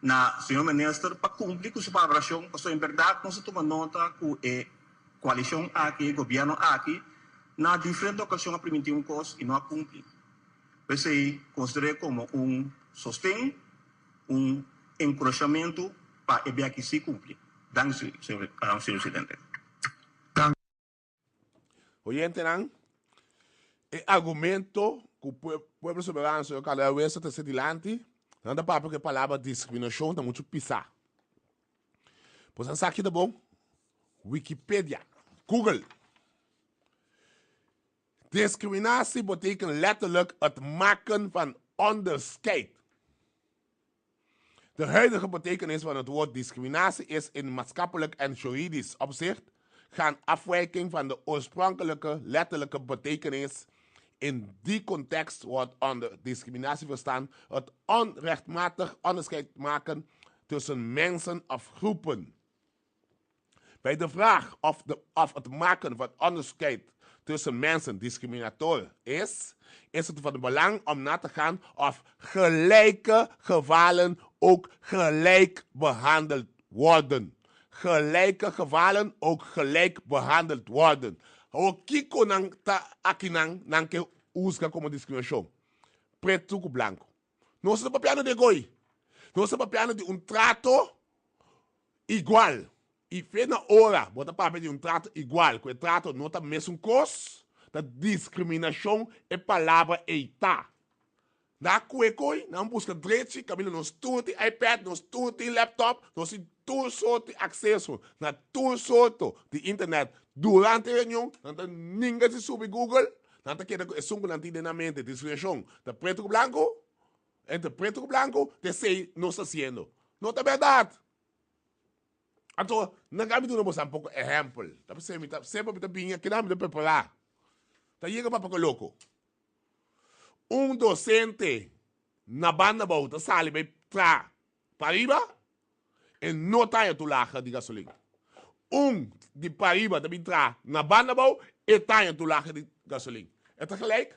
na senhor ministro para cumprir com sua preparação, porque em verdade não se toma nota que a coalição aqui, governo aqui, na diferente ocasião a permitir coisa e não a cumprir. Por isso aí, considerei como sostén, encorajamento para a que se cumprir. Danke, senhor presidente. Oyente, não? O argumento que o povo soberano, senhor cada vez está se dilante, não dá para porque a palavra discriminação está muito pisar. Pois não sabe que tá bom? Wikipedia, Google. Discriminatie betekent letterlijk het maken van onderscheid. De huidige betekenis van het woord discriminatie is in maatschappelijk en juridisch opzicht gaan afwijking van de oorspronkelijke letterlijke betekenis. In die context wordt onder discriminatie verstaan het onrechtmatig onderscheid maken tussen mensen of groepen. Bij de vraag of het maken van onderscheid tussen mensen discriminatorisch is het van belang om na te gaan of gelijke gevallen ook gelijk behandeld worden. Gelijke gevallen ook gelijk behandeld worden. O kiko nang ta akinang nang ke usa como discriminação. Preto com branco. Não se papiano de goi. Não se papiano de trato igual. E fez na hora, bota para de trato igual. Que o trato não está mesmo coisa. Da discriminação é palavra eita. Na cuecoi, não busca direito, cabelo nos tudo iPad, nos tudo laptop, nos tudo sorte acesso, na tudo sorte de internet. Durante a reunião, ninguém se sube Google, não está querendo é sungo na mente, discriminação. Da preto com branco, entre preto com branco, de sei não está sendo. Não é verdade. Então, não cabe de um pouco exemplo. Sempre me bem que não me preparar. Tá chega para louco. Docente na banda bauta sale bem para arriba e não tá tu lacha de gasolina. De para arriba também tra na banda bau e tá tu lacha de gasolina. É tá gelijk?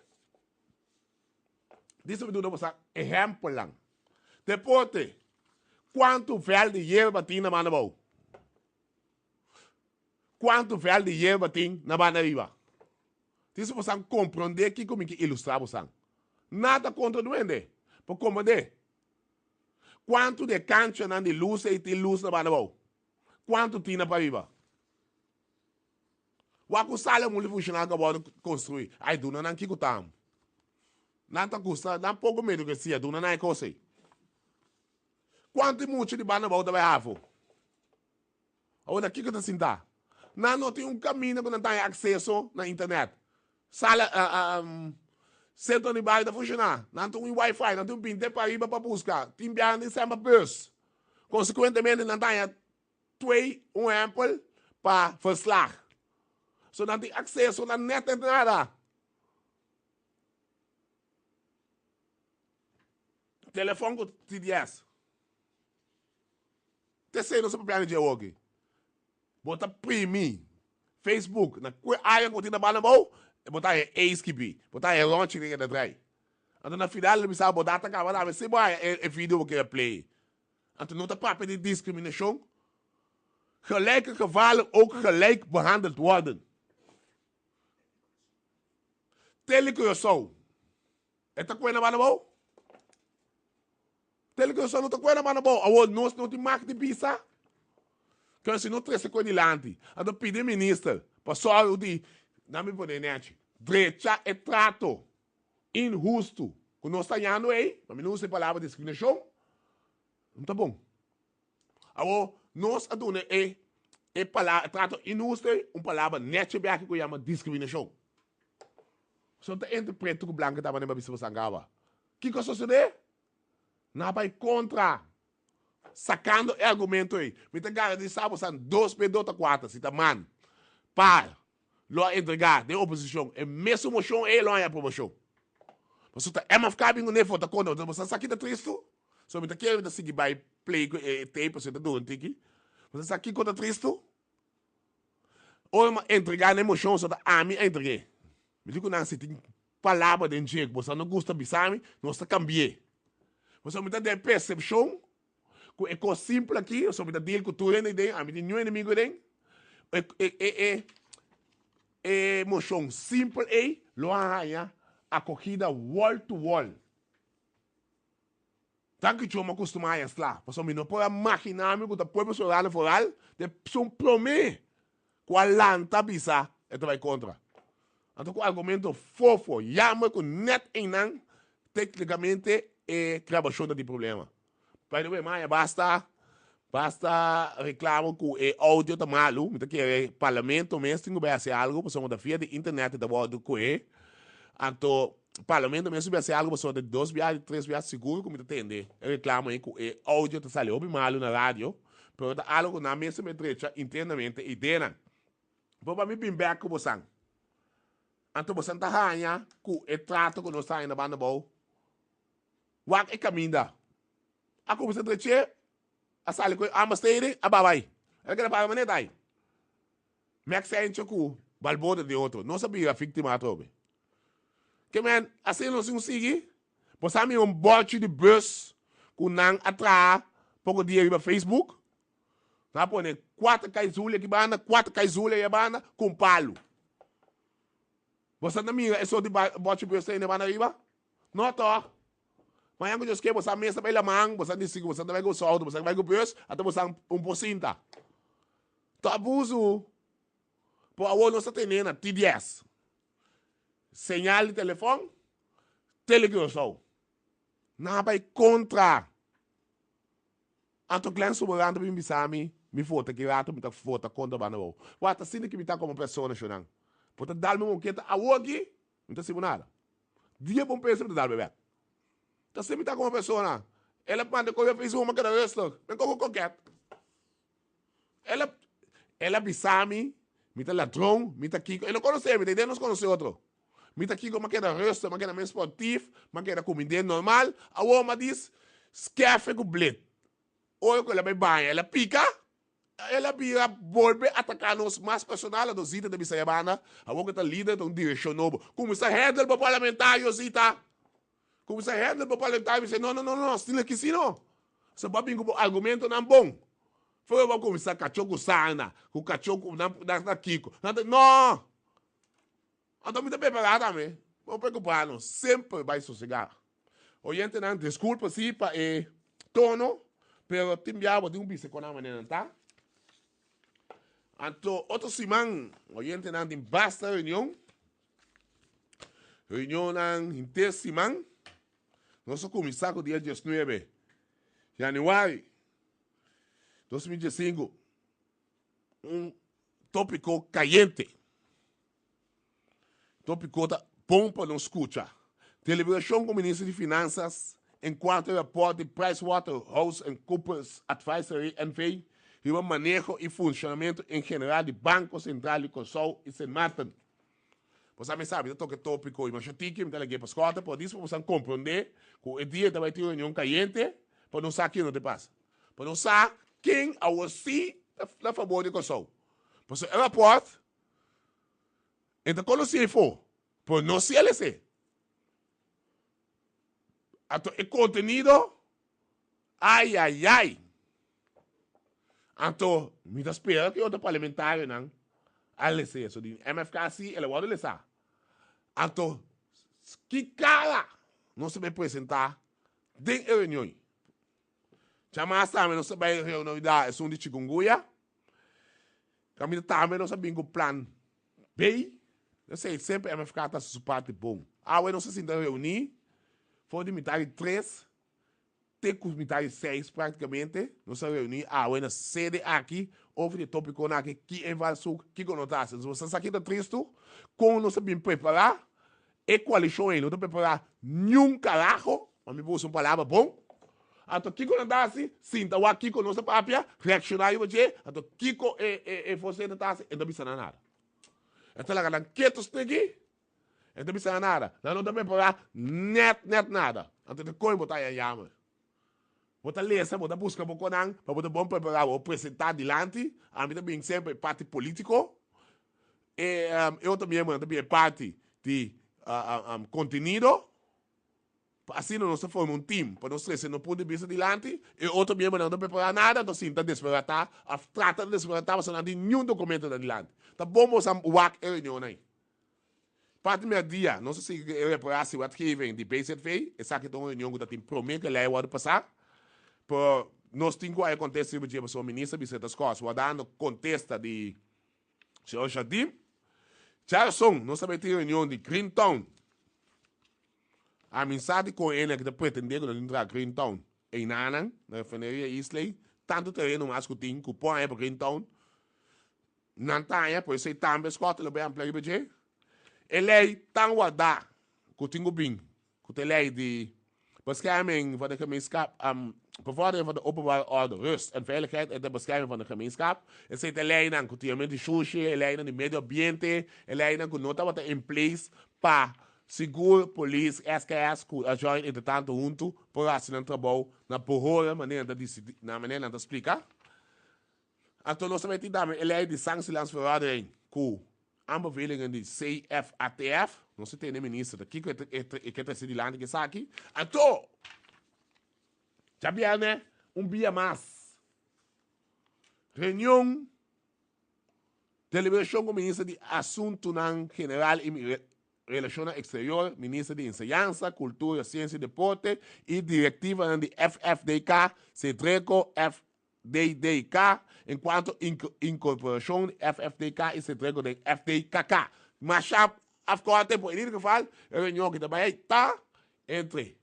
Disso me dá um exemplo lang. Depois, quanto fel de hierba tem na banda bau? Quanto fel de hierba tem na banda arriba? Disso você compreender que como que ilustrar você. Nada contra o duende. Por compreender. Quanto de cancha de luz e tem luz na banda bau? Quanto tem na arriba? O acusado é muito funcional que pode construir. Aí, duna não que cutam. Não tá custa, não pouco medo que seja, duna não é coisa. Quanto muito de banda bau também havo? Agora, aqui que tá sentar. Não tem caminho que não tem acesso na internet. Sala, centro de bairro não funciona. Não tem Wi-Fi, não tem pinte para ir para buscar. Tem bem de sempre bus. Consequentemente, não tem exemplo para verslag. So não tem acesso na net e nada. Telefone com TDS. Terceiro, não se pode de hoje. Bota primi. Facebook. Na área que tem na mão, botar ex-kibi. Botar ronche que é atrás. Então, na final, ele precisa botar a câmera. Mas se vai, é vídeo que ele play. Então, não está para de discriminação. Gelijke gevallen ook gelijk behandeld worden. Telecursão. É tá coisa na mão? Telecursão não tá coisa na mão. Agora, nós não temos mais de pizza. Que se não trouxe coisa de lante. Então, pedir ministro. Para o de... Não me pode net. Direita é trato. Injusto. Quando nós estamos Yanu aí, mas não usa a palavra discriminação. Não tá bom. Agora, nós aduna é palavra trato injusto, palavra net que chama discriminação. Só tá entre preto com branco tá na babisa sangava. Que coisa sucede? Na vai contra sacando argumento aí. Me tá garantindo sabe são 2 se tá man. Para lo entregar de oposição é mesmo moção e lo é aprovação. Você tá MFK bingo ne foto quando você sabe que tá triste. Só me tá querendo seguir by play tape você tá doendo aqui. Você sabe que quando tá triste? Ou entregar na emoção só tá a mim entreguei. Me digo não se tem palavra de jeito, você não gosta bisami, nós tá cambiar. Você me dá de percepção, que é coisa simples aqui, você me dá deal com tudo ainda, a mim tem nenhum inimigo ainda. Emoção simples aí, lo arranha, acolhida wall to wall. Tanto que eu me acostumo a isso lá, porque eu não posso imaginar-me que o povo social foral, de um promê, com a lanta bisa, então vai contra. Então, com o argumento fofo, chama com net em não, tecnicamente, é gravação de problema. By the way, mas basta reclamo que o áudio tá malo, então que o parlamento mesmo tem que fazer algo, porque somos da via de internet da voz do COE, então, o parlamento mesmo vai fazer algo, porque somos de 2 viagens, 3 viagens seguro, como entende. Eu reclamo aí que o áudio tá saindo bem malo na rádio, mas algo na mesma trecha internamente e dentro. Vou me bem back com você. Então, você tá ranha que o trato que nós estamos na banda boa. Wak é caminho. Ako bisa treche, asali ko amasteri, ababay. Ela quer para maneira daí. Max é enxoku, balboda de outro. Não sabia a vítima tobe. Que man, assim não se consegue. Você sabe bote de bus, com não atrás, pouco dia no Facebook. Tá pone 4 caizulha que banda, 4 caizulha e banda com palo. Você não mira, é só de bote de bus aí na banda riba? Não tô. Mas eu acho que você mesmo vai lamang, você disse que você vai com soldo, você vai com bus, até você porcento. Então, abuso. Por agora, nós temos TDS. Señal de telefone, telegrosão. Não vai contra. Então, claro, sobrando para mim, me foto que rato, me tá foto contra o banho. What, assim que me tá como pessoa, chorando. Portanto, dá-me um que tá aqui, não tá se nada. Dia bom pensa de dar bebê. Então, você me tá como pessoa, ela manda que eu fiz uma que era resto, vem como qualquer. Ela bisami, me tá ladrão, me tá aqui, ele não conhece, me não conhece outro. Me tá aqui como que era resto, mas que era mais esportivo, mas que era comida normal, a uma diz, esquece com bled. Ou ela vai banhar, ela pica, ela vira, volve atacar nos mais personais dos itens da Bisayabana, a outra tá líder de um direção novo. Como se handle para parlamentário, zita. Como se handle para parlamentário, diz, não, estilo aqui sim, não. Você vai vir com argumento não bom. Foi eu vou começar a cachorro sana, com o cachorro na Kiko. Não! Então, me dá preparado também. Vou preocupar, não. Sempre vai sossegar. Oyente, não, desculpa, sim, para tono, pero timbiabo de um bicho com a maneira, tá? Então, outro semana, oyente, não, tem basta reunião. Reunião, não, em terça semana. Nós vamos começar com o dia 19 de janeiro 2015. Tópico caliente. Tópico bom para não escutar. Deliberação com o ministro de Finanças enquanto o repórter de PricewaterhouseCoopers Advisory NV e o manejo e funcionamento em geral de Banco Central de Kosovo e St. Martin. Você sabe, eu toco tópico e machatique, me dá aqui para as contas, por isso você compreender que o dia vai ter uma reunião caliente, para não saber quem não te passa. Para não saber quem a você a favor de Kosovo. Porque o repórter, então quando se for, por não se LC. Então, o conteúdo, ai. Então, me espera que outro parlamentário não LC, so de MFK sim, ele vai LC. Então, que cara não se vai apresentar dentro da reunião. Jamais também não se vai reunião da ação de chikungunya. Também não sabe o plano B. Eu sei, sempre a MFK está su parte bom. Eu não sei se ainda reunir. Foi de metade 3. Tem com metade 6 praticamente. Não se reunir. Eu na sede aqui. Houve de tópico aqui. Que invasão, que conotação. Se você está aqui da triste, como não sabe preparar, e coalição aí, não está preparar nenhum carajo. Mas me pôs uma palavra bom. Então, Kiko não dá assim, sinta o Kiko não se papia, reaccionar e você, então, Kiko e você não dá assim, então, não precisa nada. Então, lá, quietos aqui, então, não precisa nada. Não também para net nada. Então, como botar aí a yama. Botar lesa, botar busca um pouco, para botar bom preparar, ou apresentar adiante, a mim também sempre parte político, e eu também parte de contenido, assim não se forma um time, para nós crescer no ponto de vista adiante, e outro membro não preparar nada, então sim, está desesperado, trata de desesperar, mas não tem nenhum documento adiante. Tá bom, nós vamos WAC reunião aí. Parte do dia, não sei se eu reparar se o que vem de PCV, essa que tem uma reunião que tem prometido que ele vai passar, por nós temos que acontecer o dia para o ministro de certas coisas, o dando contesta de senhor Shadim, já são, nós sabemos ter reunião de Greentown, a mensagem com ele que pretende que nós entrar Greentown, em Nanang, na refineria Islay, tanto terreno mais que tem, que põe para Greentown, não tem, por isso também escuta, ele vai ampliar o budget. Ele é tão guardado, que tem bem, que ele é de bescherming van de gemeenschap, bevordering van de openbare orde, rust en veiligheid en de bescherming van de gemeenschap. Het zit alleen aan cultuur de sushi, alleen aan de medio ambiente, alleen aan nota wat er in place para seguro, police, SKS, que ajuda entre tanto junto, por assim não trabalho na porra maneira de explicar. Então nós também temos ele é de sanctielansverradering, que aanbevelingen die CFATF, não se tem nem ministro daqui, que é terceiro de land que está aqui. Então, já viu, né? Dia mais. Reunião, deliberação com o ministro de Assunto General e Relações Exteriores, ministro de Enseñanza, Cultura, Ciência e Deporte e diretiva de FFDK, CEDRECO, FDDK, enquanto incorporação de FFDK e CEDRECO de FDKK. Mas afkorting, in ieder geval, reunião que também está entre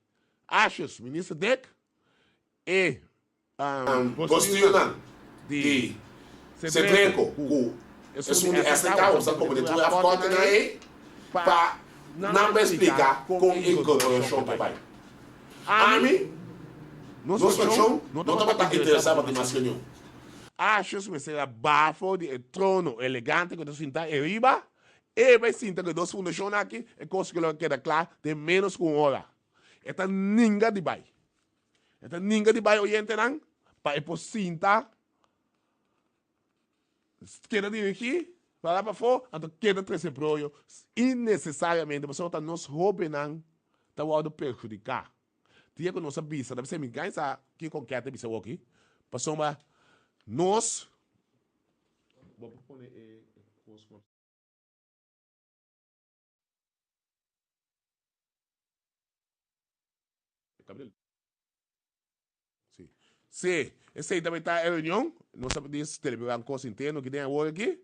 Ashes, ministro Dick, e Posibel de CEDRECO, assunto SDK, usa como de tudo afkorting aí, para não explicar com incorporação também. A mim, nós não estamos interessados em mais reunião. Ashes, me será bafo de trono elegante que você está em riba, e vai sentir que dois fundações aqui, é coisa que queda claro, de menos que uma hora. Esta ninguém de bai. Esta ninguém de bai oriente não, para ir por cinta, queda dirigir, para lá para fora, então queda três proio, innecessariamente, mas só nos roubo não, está o perjudicar. Tinha que nós sabia, deve ser ninguém sabe que qualquer tipo de coisa aqui, passou uma nós vou propor sim, esse aí também está em reunião, nós sabemos disso, deliberar um curso interno que tem agora aqui,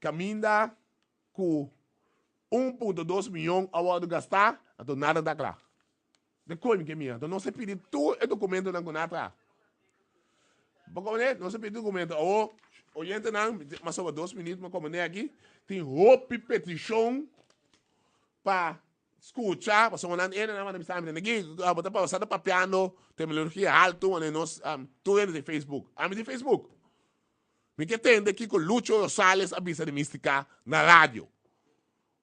caminha com 1,2 milhões a hora de gastar, então nada está claro. De como que é minha, então não se pede todo o documento não atrás. Porque não se pede documento, ou oriente não, mas sobre 2 minutos, mas como é aqui, tem roupa e petição para escutar, para someone não vai estar aqui, botar para usar para piano, terminologia alto, nós tudo de Facebook. A mim de Facebook. Me que tem aqui com Lucho Rosales, a bisa de mística na rádio.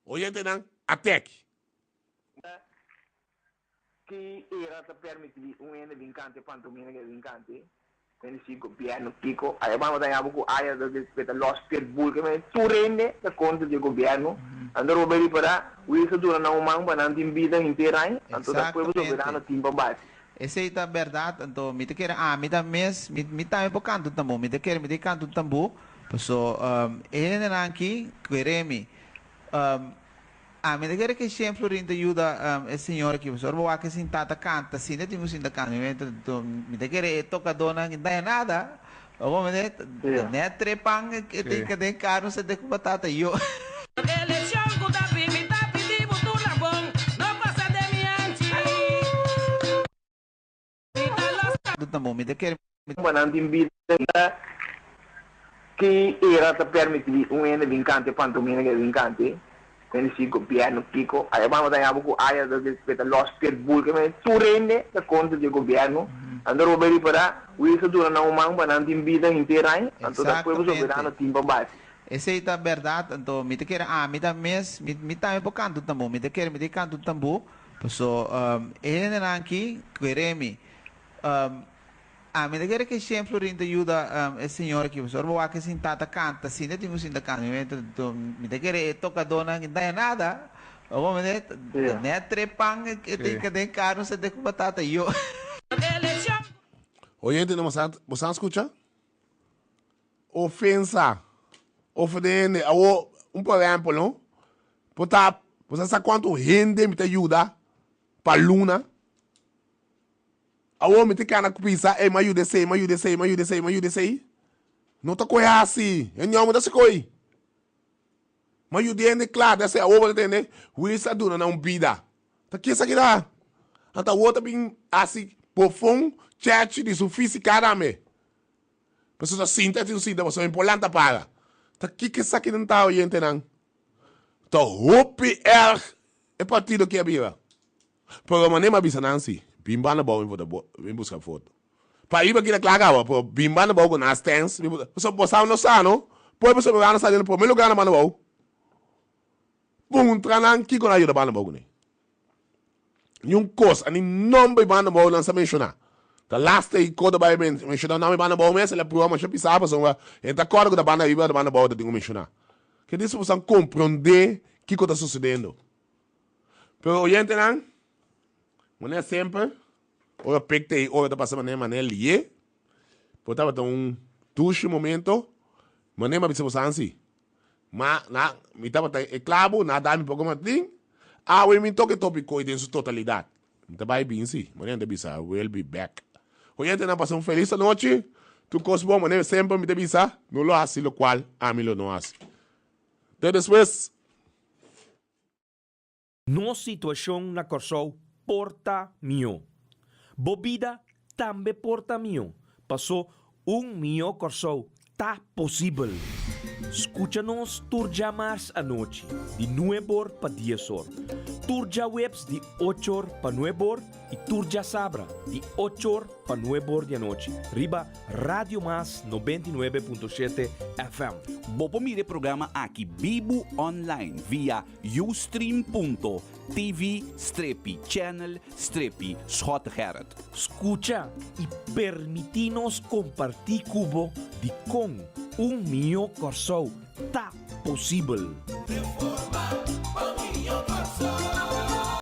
Oriente não, até aqui. Que era para permitir ene vincante pantomima que vincante quindi si governo Kiko abbiamo dato con aia da los pitbull che tu rende da conto del governo andare bene para isso durante um mang para não invida inteira então depois o governo timba base essa é a verdade então me te quer me dá mês me tá me canto tambo me te quer me canto tambo so ele não aqui quereme me deve que sempre rinda ajuda a senhora que você vai que se tata canta assim não temos ainda canta me deve que toca dona não dá nada ou né trepang que tem que ter caro se de batata eu eleição que tá pedindo tudo na bom não passa de miante tambo me deve que não invida que era para permitir ene vincante pantomima que vincante quindi si governo Kiko abbiamo dato con aia da los pitbull che tu rende da conto del governo andare bene para isso durante um mang para não invida inteira então depois o governo timba base essa é a verdade então me te quer me dá mês me tá me canto tambo me te quer me canto tambo so ele não aqui quereme me deve que sempre rinda ajuda a senhora que você vai que se tata canta assim não temos ainda canta me deve que toca dona não dá nada Oh, net trepang que tem caro se de batata yo. Oyente, não você escuta? Ofensa. Ofende. Por exemplo, não? Você sabe quanto gente me ajuda para Luna? Me te cana kupisa, me ajuda sei. Não tá coisa assim. Eu não me coi. Me ajuda claro, desse me entende? Wilson duna não vida. Tá que isso aqui dá? Anta outra bem assim, profundo, church de sofisticada me. Pessoa sinta, você é importante para. Tá que isso aqui não tá oyente não? Tá hope é partido que é viva. Programa nem mais Nancy. Bimba na boa vem buscar foto. Para ir aqui na claga, pô, bimba na boa na stance, você postar no sano, pô, você vai na saída pro meu lugar na mano boa. Bom, tranan que com ajuda bana boa né. Nenhum coisa, nem nome bana boa não se mencionar. The last day code by mencionar nome bana boa, mas ele programa já pisava, só entra código da bana viva da bana boa da tenho mencionar. Que isso você compreender que está sucedendo. Pero oyente não, mané sempre, ora pecte ora da passa mané lié, botava tuxe momento, mané mas você assim. Me tava clavo, nada me pouco matin, eu me toque tópico em sua totalidade. Então vai bem sim, mané de bisa, will be back. Oyente não passou feliz noite, tu coisa bom, mané sempre me de bisa, não lo hace lo qual a mim lo não hace. Até depois. No situação na Corsou porta mio. Bobida também porta mio. Passou Miho Corsou. Tá possível. Escucha-nos turja mais à noite, de 9 para 10 horas. Turja webs de 8 para 9 horas e turja sabra de 8 para 9 horas da noite. Riba Radio Mas 99.7 FM. Bopo mire programa aqui Bibo Online via ustream.tv/channel/Schotgerrit. Escucha e permitinos compartir cubo de com Miho Corsou. Tá possível.